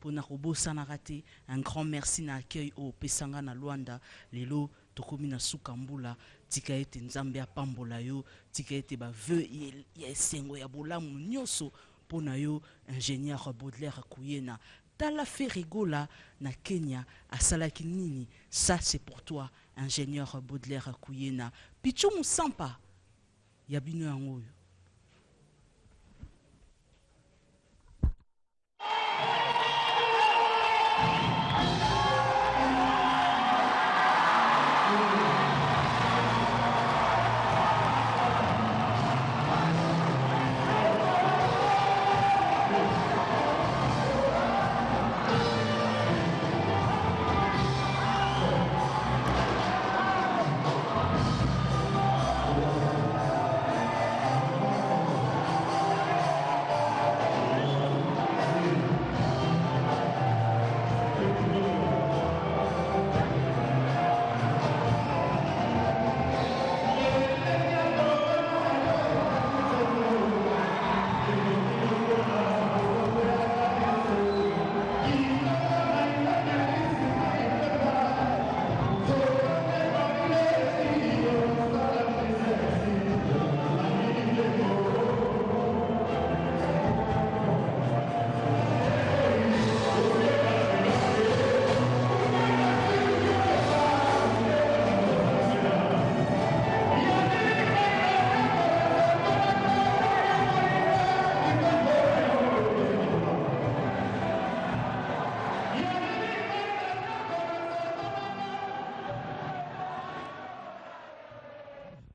pour Narobosa Narate, un grand merci na accueil au Pesanga na Luanda, Lelo, Tokomi na Sukambula, tika ete Nzambe apambola yo, tika ete ba veu ya esengo ya bolamu nyoso, pona yo, ingénieur Baudelaire Kuyena. Tala Ferigola na Kenya, à Salakinini, ça c'est pour toi, ingénieur Baudelaire Kuyena. Pichu Moussampa, Yabino Angoyo.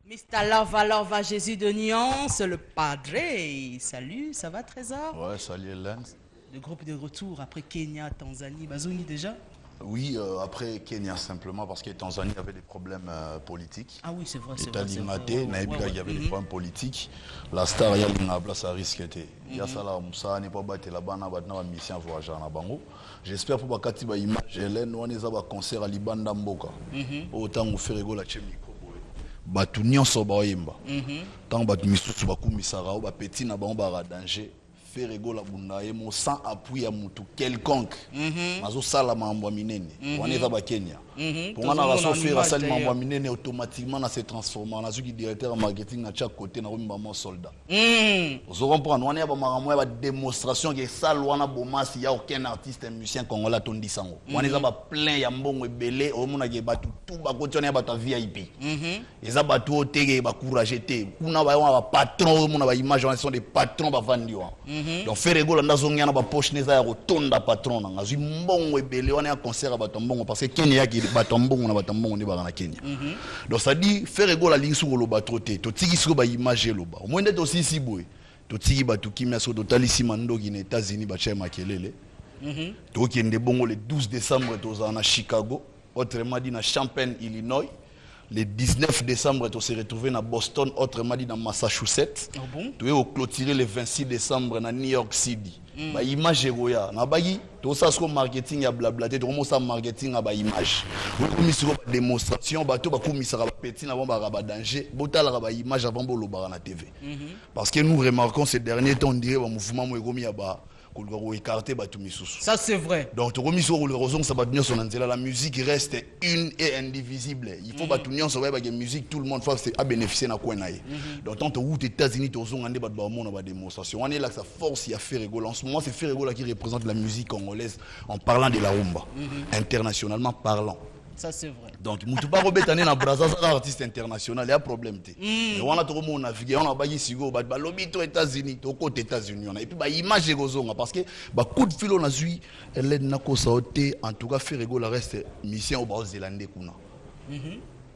Mr. Lava Jésus de Nuance, le padre. Salut, ça va Trésor? Ouais, salut Hélène. Le groupe de retour après Kenya, Tanzanie, Bazouni déjà? Oui, après Kenya simplement parce que Tanzanie avait des problèmes politiques. Ah oui, c'est vrai, c'est vrai. Il y avait des problèmes politiques. La star, il y a une place à risque. Il y a ça là, ça n'est pas battu là-bas, on a mission à voyager à Bango. J'espère pour que tu aies une image, Hélène, on a un concert à Libanda Mboka. Autant on fait rigoler la chimie. Batu nyonso baoyemba tant batu misusu bakumisaka ba petit na bango ba danger faire rigola bundayemo sans appui ya mutu quelconque mazo sala mambo minene waneza ba Kenya pour ngana raso faire sala mambo minene automatiquement na se transformer na zuki directeur marketing na chaque côté na rumba mon soldat vous comprendre on ya ba makamwa ba démonstration que sala wana bomasi ya aucun artiste musicien congolais tondi sango waneza ba plein ya mbongo ebele o mona ke batu tout ba kotiona ba ta VIP eza batu otege ba courage te kuna ba patron mona ba image on sont des patrons ba vandi wa donc faire rigola ndazongia na ba poche neza ya rotonda patron na ngazwi mbongo ebele wana ya concert ba tombongo parce que Kenya yaki ba tombongo na ba tombongo ni ba na Kenya donc ça dit faire rigola lingi sur lo ba troté to tiki sur ba image loba au moins d'être aussi si boy to tiki ba to kimia so totalisi mandoki na États-Unis ba chema kelele to kende bongo le 12 décembre to za na Chicago autrement dit na Champaign Illinois. Le 19 décembre, tu s'est retrouvé à Boston, autrement dit dans Massachusetts. Ah bon? Tu es clôturé le 26 décembre à New York City. Bah image héroïa. Na bagi, tout ça c'est marketing à blablaté, tout ça marketing à ba image. Vous commissaire démonstration, bah tout bah commissaire petit avant bah danger, botal ba image avant bolo ba na TV. Parce que nous remarquons ces derniers temps, on dirait un mouvement mo ekomi ya ba ça c'est vrai. Donc la musique reste une et indivisible. Il faut que la musique tout le monde fasse à bénéficier de quoi. Donc tant aux États-Unis des démonstration. On est là que ça force à faire rigoler. En ce moment c'est faire rigoler qui représente la musique congolaise en parlant de la rumba, internationalement parlant. Ça c'est vrai. Donc mutuba robetane na Brazzaville artiste international, il y a problème té. Mais on a trop mon naviguer, on a bayi sigo ba lobby aux États-Unis, to côté États-Unis et puis ba image gozonga parce que ba coup de fil on a zui elle na ko saoté en tout cas faire rigoler reste mission au Bas-Zélandais kuna.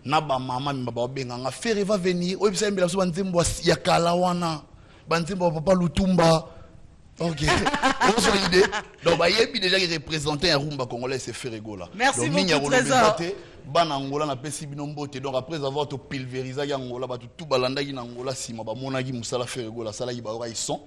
Na ba mama ba benga nga faire va venir, o bisa mbela so banzembo ya kalawana, banzembo papa Lutumba. Ok. On soit idée. Donc, il y a déjà qui représentait un rumba congolais, c'est Ferregola. Merci beaucoup, Trésor. Angola na pesi binombote. Donc, après avoir tout pulvérisé Angola, tout balanda qui Angola, si ma monagi musala Ferregola, sala qui ils sont.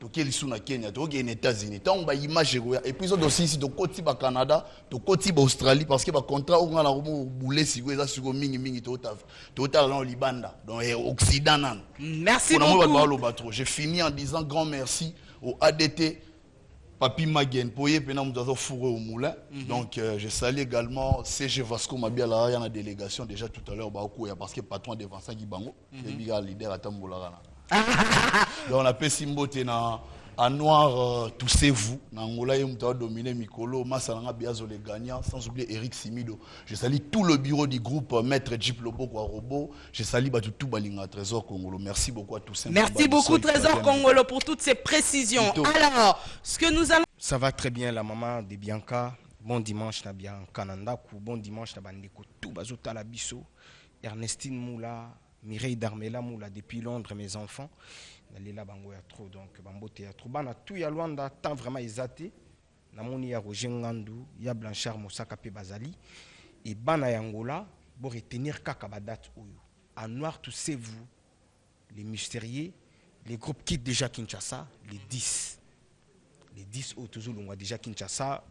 Donc, ils sont na Kenya, donc aux États-Unis. Donc, on image et puis ils aussi ici, donc côté Canada, donc côté Australie, parce que le contrat on a la boulé si vous êtes sur mingi total dans Libanda, donc Occident. Merci beaucoup. J'ai fini en disant grand merci au ADT Papi Magen, Poye, Penam Dazo Fouré au Moulin. Donc, je salue également CG Vasco Mabiala, il y a une délégation déjà tout à l'heure, parce que patron de Vincent Guibango, c'est le leader à Tamboula. Donc, on appelle Simbo Tena. En noir, toussez-vous. Nangola, il a dominé Mikolo, Massalanga Biazo les gagnants, sans oublier Eric Simido. Je salue tout le bureau du groupe Maître Jeep Lobo Robo. Je salue tout Balinga Trésor Congolo. Merci beaucoup à tous. Merci beaucoup Trésor Congolo pour toutes ces précisions. Alors, ce que nous allons... Ça va très bien la maman de Bianca. Bon dimanche na Bianca Nandaku. Bon dimanche na Bandeko tout Bazota la Bisso. Ernestine Moula, Mireille Darmela Moula depuis Londres mes enfants. Nalela bango ya trop donc bambote ya trop bana tout ya Luanda tant vraiment exaté namoni ya Roger Ngandu ya Blanchard Mosaka pe bazali et bana ya Angola pour retenir kaka ba date oyo en noir tous c'est vous les mystérieux les groupes quittent déjà Kinshasa les 10 au toujours longwa déjà Kinshasa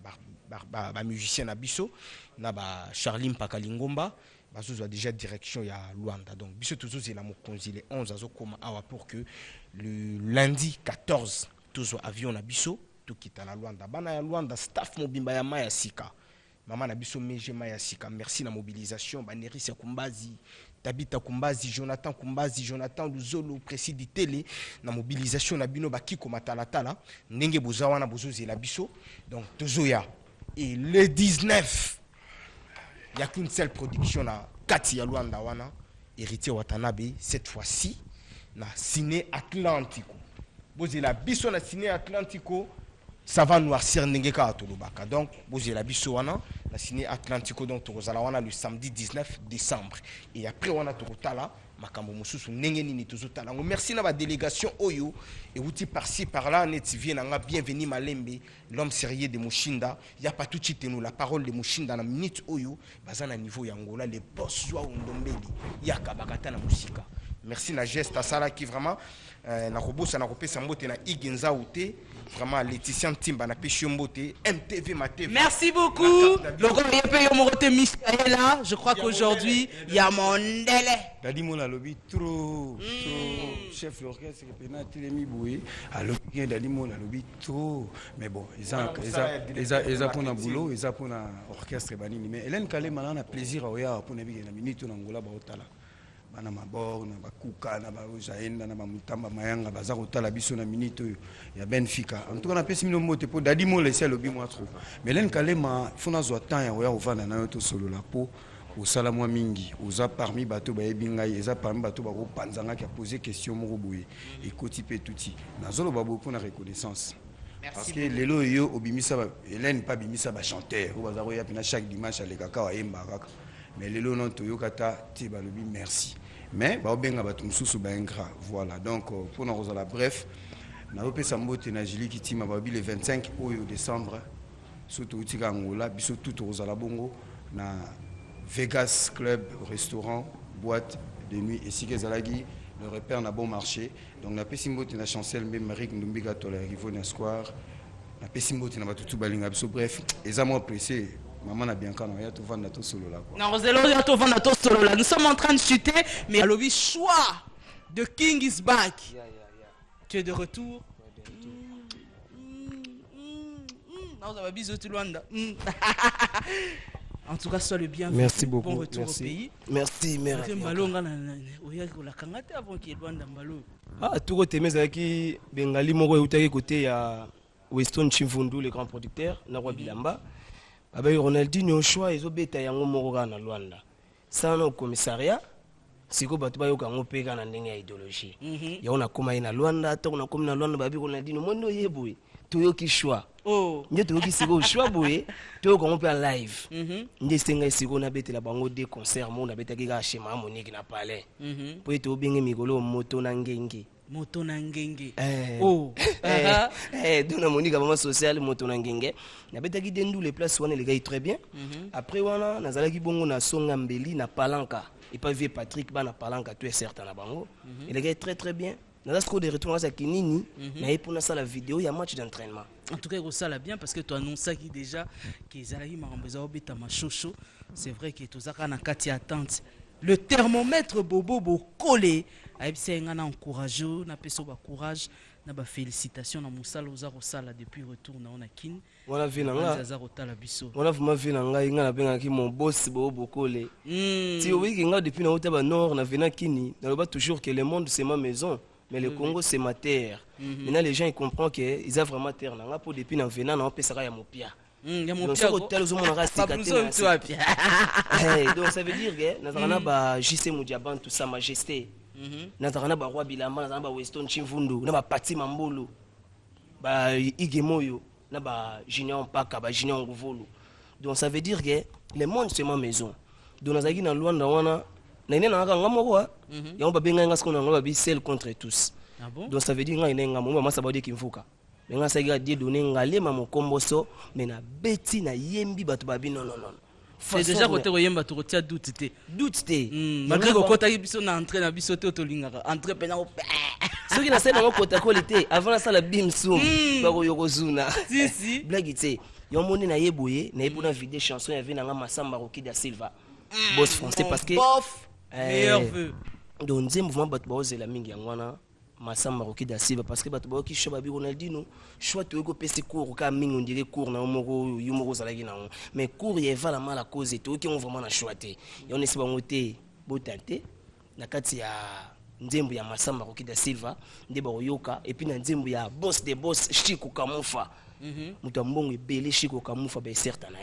ba musicien na biso na ba Charlie Mpakalingomba bazo déjà direction ya Luanda donc biso toujours c'est la mokonzi le 11 azokoma awa pour que le lundi 14 toujours avion na biso tout quitte la Luanda bana ya Luanda staff mobimba ya Maya Sika maman na biso meje Maya Sika merci na mobilisation banerisi ya Kumbazi Tabita Kumbazi Jonathan Luzolo président télé na mobilisation na bino bakiko matalatala ndenge bozawa na bozozi la biso donc toujours ya et le 19 il n'y a qu'une seule production à Kati ya Luanda wana héritier Watanabe cette fois-ci na Ciné Atlantico. Bozi la biso na Ciné Atlantico ça va noircir ndengeka atolobaka. Donc bozi la biso wana na Ciné Atlantico donc tozala wana le samedi 19 décembre et après wana tokotala makambo mususu ndenge nini tozotala. Merci na ba délégation oyo et outi par-ci par-là net vient nga bienvenue Malembe l'homme sérieux de Mushinda y a pas tout chité nous la parole de Mushinda na minute oyo bazana niveau ya Angola les boss wa Ndombeli ya kabakata na musika. Merci na geste à Sala qui vraiment na robosa na kopesa mbote na Igenza outé vraiment Laetitia Timba na pêche mbote MTV Maté. Merci beaucoup. Laurent Yepe Yomorote Michaela, je crois qu'aujourd'hui il y a Mondele. Dadi mona lobi trop chef l'orchestre pena Télémi Boué alors bien Dadi mona lobi trop mais bon ils ont pour un boulot ils ont pour un orchestre banini mais Hélène Kalema na plaisir oya pour na bigena minute na Angola ba otala bana mabor na bakuka na bazaenda na bamutamba mayanga baza kotala biso na minute ya Benfica en tout cas na pesi mino mote po Dadi mo laisser lobi moi trop mais Hélène Kalema fona zo temps ya oya ovanda na yo to solo la po osala mwa mingi oza parmi bato bayebi ngai eza parmi bato bakopanzanga ki a posé question moko boye ekoti pe tuti nazoloba beaucoup na reconnaissance parce que lelo yo obimisa Hélène pas bimisa ba chanteur o bazaro ya pina chaque dimanche à lekaka wa yemba kaka mais lelo non toyokata ti balobi merci mais baobenga bato mususu ba ingrat voilà donc pour na rozala bref na opesa mbote na Julie Kitima babi le 25 oyo décembre surtout utika Angola biso tout rozala bongo na Vegas Club, restaurant, boîte de nuit et si Zalagi, le repère n'a bon marché. Donc la Pessimbo na chancelle même Marie Ndumbiga Tola Rivona Square. La Pessimbo na batutu balinga biso bref, ezamo pressé. Maman a bien quand on y a tout vendre tout solo là quoi. Non, Rosello, y a tout vendre tout solo là. Nous sommes en train de chuter mais le choix de King is back. Tu es de retour. Non, ça va bisous tout Luanda. En tout cas, sois le bienvenu. Merci beaucoup. Bon retour merci. au pays. Merci, merci. Ah, tout côté, mais avec Bengali Moro et côté ya Weston Chimfundu, le grand producteur, Narwa Bilamba. Avec Ronaldinho choix ils ont bêta yango Moro na Luanda. Ça au commissariat. Siko batu ba yoka ngopeka na ndenge ya idéologie. Ya on a koma ina Luanda, to on a koma na Luanda babi Ronaldinho mondo yeboy. Toyoki choix. Oh, nous avons dit choix boye, tu as compris en live. Nous avons dit qu'on a bêté la bango des concerts, on a bêté que schéma Monique n'a pas l'air. Pour être bien migolo moto nangenge. Moto nangenge. Oh. Donc la Monique a vraiment social moto nangenge. Na bêté qui dendou les places on les gars très bien. Après wana na zalaki bongo na Songambeli na Palanka. Et pas vieux Patrick ba na Palanka tu es certain na bango. Et les gars très très bien. Dans ce cours de retour à Kinini, mais pour ça la vidéo, il y a un match d'entraînement. En tout cas, ça l'a bien parce que tu annonces qui déjà que Zalahi Marambeza Obeta Machocho. C'est vrai que tu as un cas attente. Le thermomètre Bobo collé. Aïbse ngana encouragé, na peso ba courage. na ba félicitations na musala oza kosala depuis retour na ona kin wana vi na nga aza kotala biso wana vraiment vi na ngai nga nabengaki mon boss Bokole ti oyiki nga depuis na ota ba nord na vena kini naloba toujours que le monde c'est ma maison mais le Congo c'est ma terre. Maintenant les gens ils comprennent que ils ont vraiment terre na nga po depuis na vena na opesa ya mopia ya donc mopia donc ça veut dire que nazana ba JC Mudiaban tout sa majesté nazana ba roi Bilamba nazana ba Weston Chimvundu na ba Pati Mambolo ba Igemoyo na ba Junior Mpaka ba Junior Nguvolo. Donc ça veut dire que le monde c'est ma maison. Donc nazaki na Luanda wana na ine na nga moko ya ba benga nga skona nga ba seul contre tous. Ah bon? Donc ça veut dire nga ine nga mo masa ba de kimfuka. Nga saki die donner ngalema mo komboso mais na beti na yembi bato babi non. C'est déjà côté oyemba to kotia doute te. Doute te. Malgré ko kota biso na entrée na biso te otolingaka. Entrée pena ko. Soki na sena kota qualité avant la salle bim sum ba ko yokozuna. Si. Blague te. Yo moni na yeboye na yebona vidéo chanson ya vina nga Masamba Roki da Silva. Boss français parce que meilleur vœu. Donc nzembo vraiment bato ba ozela mingi yangwana. Masamba Roki da Silva parce que bato ba ki shoba bi Ronaldinho choix to ko pesi cours ka mingi on dirait cours na moko yumoko zalaki na mais cours y va la mal à cause to ki on vraiment na choix te on esi bango te botante na kati ya nzembo ya Masamba Roki da Silva nde ba yoka et puis na nzembo ya boss de boss Chiko Kamufa muto mbongo ebele Chiko Kamufa ba certain na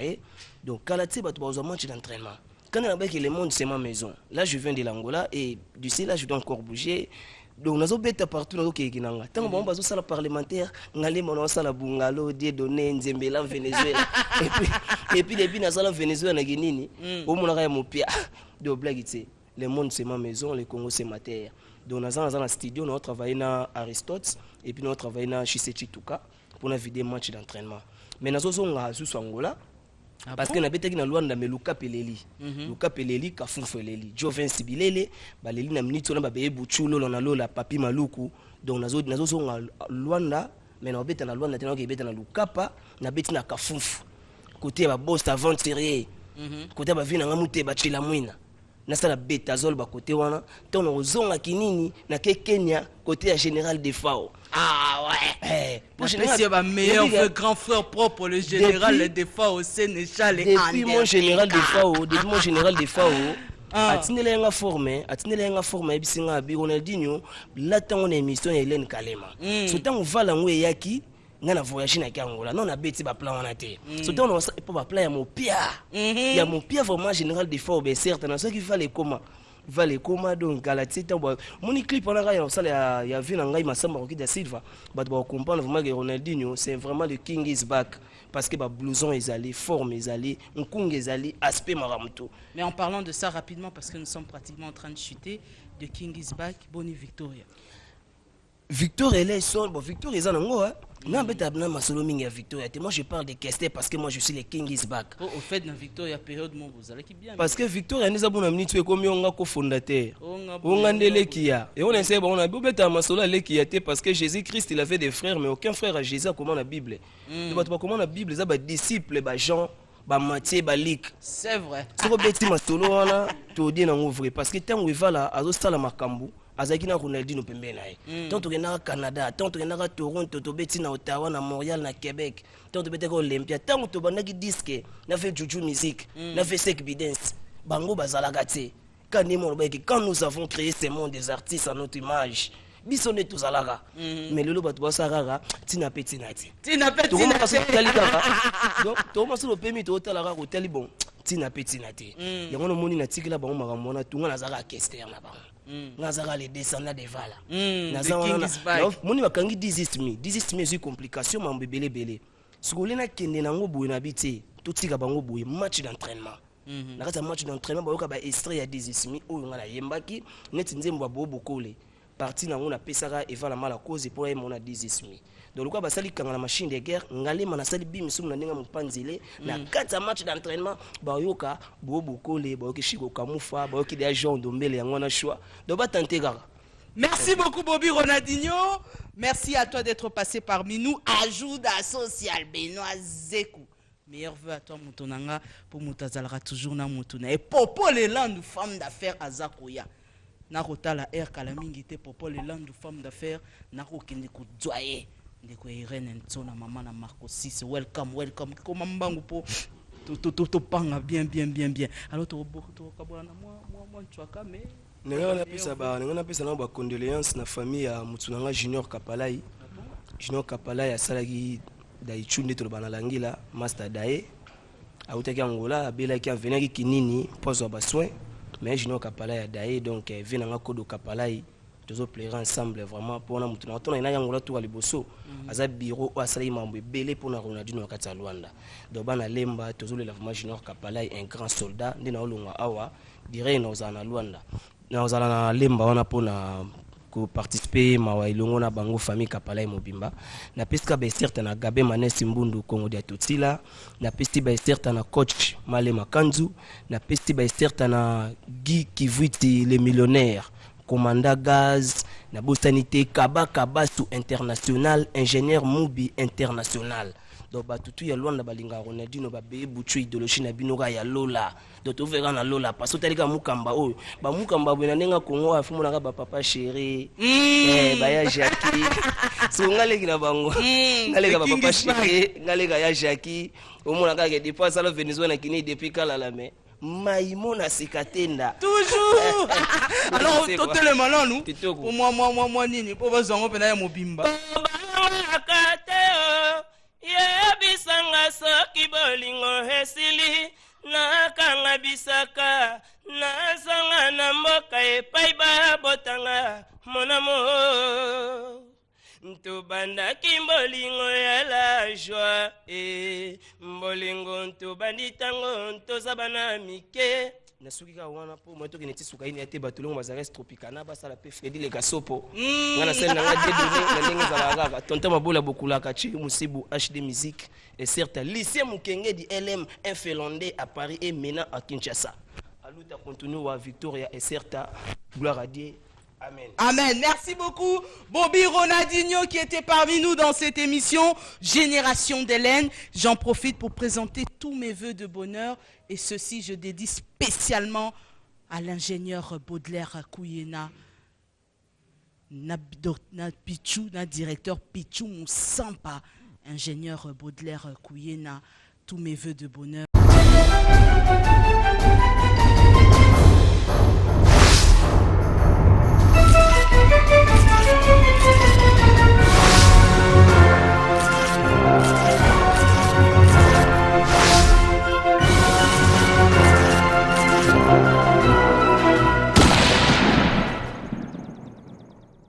donc kala te bato ba match d'entraînement quand on a que le monde c'est ma maison là je viens de l'Angola et d'ici là je dois encore bouger. Donc nous avons partout dans le Kékinanga. Tant que nous avons salle parlementaire, nous avons salle bungalow, des données, Nzembela, Venezuela. Et puis depuis nous avons Venezuela, na Guinée, au monde a mon pia. De blague ici. Le monde c'est ma maison, le Congo c'est ma terre. Donc nous avons un studio, nous avons travaillé dans Aristote et puis nous avons travaillé dans Chisechi Tuka pour la vidéo match d'entraînement. Mais nous avons un sous Angola. Parce que na betaki na Luanda me Luka Peleli Kafunfu Peleli Joven Sibilele baleli na minito na babe buchulo na lola papi maluku donc nazo zonga Luanda mais na beta na Luanda tena ke beta na Lukapa na beti na Kafunfu côté ba boss aventurier côté ba vina ngamute ba chila mwina na sala beta zol ba côté wana tono zonga kinini na ke Kenya côté ya général de Fao. Ah ouais. Pour général meilleur grand frère propre le général de Fao Sénéchal et depuis mon général de Fao atinele nga forme bisinga bi Ronaldinho la tango na émission ya Hélène Kalema so tango vala ngwe yaki nga na voyage na Angola non na beti ba plan wana te so tango na pas ba plan ya mon pia vraiment général de Fao be certes na ce qui fallait comment donc galati tambo moni clip on a ya ya vu na ngai Masamba Roki da Silva ba comprendre vraiment que Ronaldinho c'est vraiment le king is back parce que ba blouson ils allaient forme ils allaient nkunga ils allaient aspect maramuto. Mais en parlant de ça rapidement parce que nous sommes pratiquement en train de chuter, the king is back, Boni Victoria. Victor elle est son bon Victor ils en ont na beta na masolo mingi ya Victoria te moi je parle de Kester parce que moi je suis le king is back. Au fait dans Victoria période mon vous allez qui bien parce que Victoria neza bona minute e komi onga ko fondateur onga ndele kia et on essaie bon on a beta masolo le kia te parce que Jésus Christ il avait des frères mais aucun frère à Jésus comment la Bible donc pas comment la Bible ça ba disciples ba Jean ba Matthieu ba Luc c'est vrai so beti masolo wana to di na ouvrir parce que tant we va là azo sala makambu azaki na Ronaldinho pembeni naye tant tokenaka Canada tant tokenaka Toronto tobeti na Ottawa na Montréal na Québec tant tobetaka Olympia tant tobandaki disque na fait Juju musique na fait Sek Bidens bango bazalaka te quand nous avons créé ce monde des artistes à notre image biso ne tozalaka mais lelo bato basarara tina peti nati donc to masolo pemi to talaka ko tali bon tina peti nati yango no moni na tikila bango makambo na tunga nazaka Kester na bango nazaka les descendants de Vala moni bakangi dizistmi ezi complication mambo ebele sikoli na kende nango boye na biti totika bango boye match d'entraînement na kati ya match d'entraînement bayoka ba extrait ya dizistmi oyo nga na yembaki neti nzembo ya Bokole parti nango na pesaka evala mala cause pour y mona dizistmi donc lokwa basali kanga na machine de guerre ngalema na sali bimisu na ndinga mpanzile na kati ya match d'entraînement bayoka Bokole bayoki Chiko Kamufa bayoki des gens dombele yango na choix donc ba tenter kaka. Merci beaucoup Bobby Ronaldinho. Merci à toi d'être passé parmi nous. Ajoute à social Benoît Zekou. Meilleur vœu à toi Moutonanga pour Moutazalra toujours na Moutona. Et Popo les landes femmes d'affaires à Zakoya. nakotala air kala mingi te popo le landu femme d'affaires nakokende kodwaye ndeko Irene Ntsona mama na Marco 6 welcome koma mbangu po to panga bien alors to kabona moi chwaka mais nengana pesa na ba condoléances na famille ya Mutsunanga Junior Kapalai asalaki daichunde to bana langila master dae autaki Angola abelaki avenaki kinini pozo ba soin mais Junior Kapalai ya dae donc venanga kodo Kapalai tozo plaire ensemble vraiment pour na Mutsunanga to na Angola to aliboso aza bureau asali mambo belé pour na Ronaldinho wakati ya Luanda donc bana lemba tozo le vraiment Junior Kapalai un grand soldat ndina olunga awa dire na ozana Luanda na ozala na lemba wana pona ko participer mawa ilongo na bango famille Kapalai Mobimba na peska ba certain na Gabe Manesi Mbundu Kongo dia Totila na pesti ba certain na coach Male Makanzu na pesti ba certain na Guy Kivuiti le millionnaire commandant gaz na bosanité Kaba sous international ingénieur Mubi international donc batutu ya Luanda balinga Ronaldinho ba be butu idéologie na binoga ya Lola donc to verra na Lola parce que talika mukamba oyo ba mukamba bwe na nenga Kongo afumu na ba papa chéri ba ya Jackie so ngaleki na bango ngaleka ba papa chéri ngaleka ya Jackie omona kaka depuis ça le Venezuela kini depuis kala la mais maimona sikatenda toujours alors tout le malon nous pour moi nini pour bazongo pena ya Mobimba yebisanga soki bolingo esili nakanga bisaka nazanga na mboka epai babotanga monamo ntobandaki mbolingo ya la joie mbolingo ntobandi ntango ntoza bana mike nasuki ka wana po moto ki neti suka ini ate batulongo bazares tropicana basala pe Fredi le Gasopo ngana sel nanga dedone na ndenge za kaka tonton mabola bokula kachi musibu HD musique et certes lycée Mukenge di LM un finlandais à Paris et maintenant à Kinshasa aluta continue wa Victoria et certes gloire à Dieu. Amen. Amen. Merci beaucoup, Bobby Ronaldinho, qui était parmi nous dans cette émission Génération d'Hélène. J'en profite pour présenter tous mes vœux de bonheur. Et ceci, je dédie spécialement à l'ingénieur Baudelaire Kouyena, na directeur Pichou Moussampa, ingénieur Baudelaire Kouyena. Tous mes vœux de bonheur.